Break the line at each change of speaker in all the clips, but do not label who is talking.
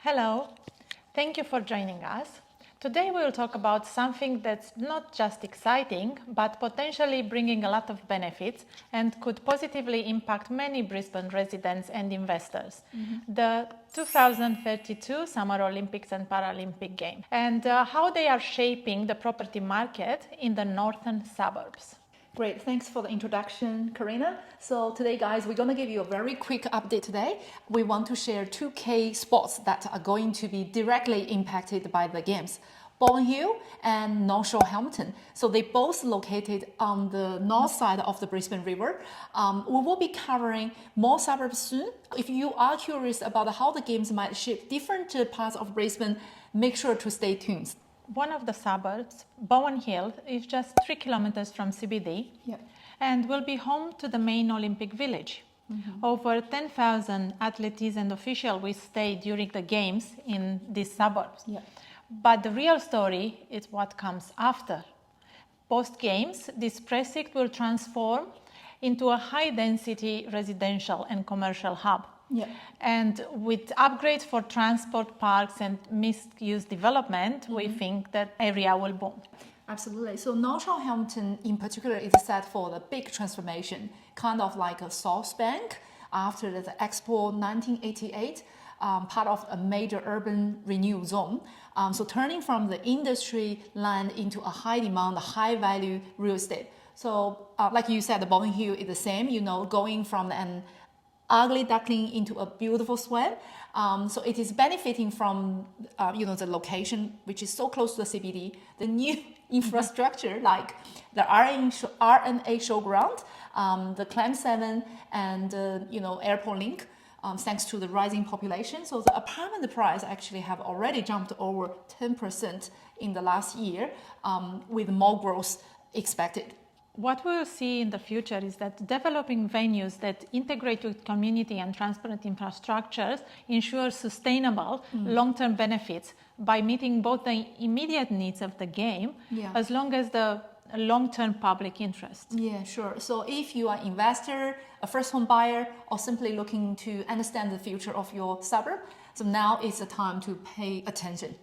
Hello, thank you for joining us. Today we will talk about something that's not just exciting, but potentially bringing a lot of benefits and could positively impact many Brisbane residents and investors. The 2032 Summer Olympics and Paralympic Games, and how they are shaping the property market in the northern suburbs.
Great, thanks for the introduction, Karina. So today, guys, we're going to give you a very quick update today. We want to share two key spots that are going to be directly impacted by the games. Bowen Hill and North Shore Hamilton. So they both located on the north side of the Brisbane River. We will be covering more suburbs soon. If you are curious about how the games might shape different parts of Brisbane, make sure to stay tuned.
One of the suburbs, Bowen Hill, is just 3 kilometers from CBD and will be home to the main Olympic Village. Over 10,000 athletes and officials will stay during the games in these suburbs. But the real story is what comes after. Post-games, this precinct will transform into a high-density residential and commercial hub. And with upgrades for transport, parks and mixed-use development, we think that area will boom.
Absolutely. So North Shore Hamilton in particular is set for the big transformation, kind of like a South Bank after the Expo 1988, part of a major urban renewal zone. So turning from the industry land into a high-demand, high-value real estate. So like you said, the Bowen Hill is the same, going from an ugly duckling into a beautiful swan. So it is benefiting from, the location, which is so close to the CBD, the new infrastructure like the RNA showground, the Clam 7 and, airport link, thanks to the rising population. So the apartment price actually have already jumped over 10% in the last year, with more growth expected.
What we will see in the future is that developing venues that integrate with community and transparent infrastructures ensure sustainable long-term benefits by meeting both the immediate needs of the game as long as the long-term public interest.
Yeah, sure. So if you are an investor, a first-home buyer, or simply looking to understand the future of your suburb, so now is the time to pay attention.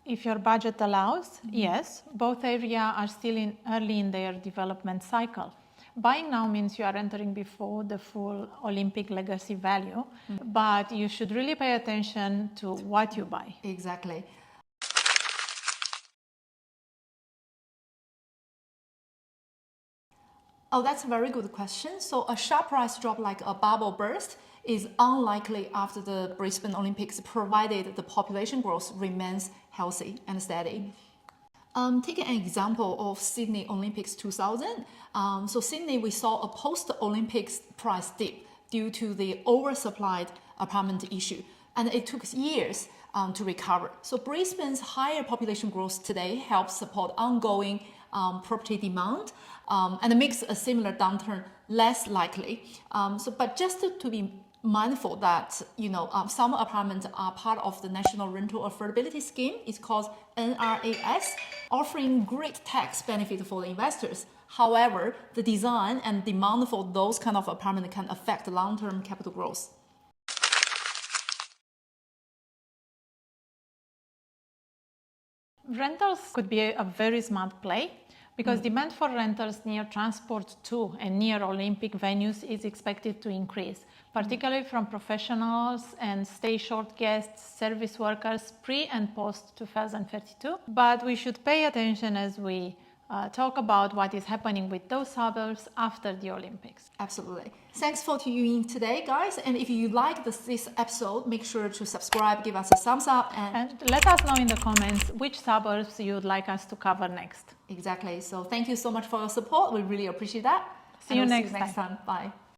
If your budget allows, yes, both areas are still early in their development cycle. Buying now means you are entering before the full Olympic legacy value, but you should really pay attention to what you buy.
Exactly. Oh, that's a very good question. So a sharp price drop like a bubble burst is unlikely after the Brisbane Olympics, provided the population growth remains healthy and steady. Take an example of Sydney Olympics 2000. So Sydney, we saw a post-Olympics price dip due to the oversupplied apartment issue, and it took years to recover. So Brisbane's higher population growth today helps support ongoing property demand and makes a similar downturn less likely. But just to be mindful that some apartments are part of the National Rental Affordability Scheme. It's called NRAS, offering great tax benefit for the investors. However, the design and demand for those kind of apartments can affect long-term capital growth.
Rentals could be a very smart play because demand for rentals near transport to and near Olympic venues is expected to increase, particularly from professionals and stay short guests, service workers pre and post 2032. But we should pay attention as we talk about what is happening with those suburbs after the Olympics.
Absolutely. Thanks for tuning in today, guys. And if you like this episode, make sure to subscribe, give us a thumbs up,
and let us know in the comments which suburbs you would like us to cover next.
Exactly. So thank you so much for your support. We really appreciate that.
See you next
time. Bye.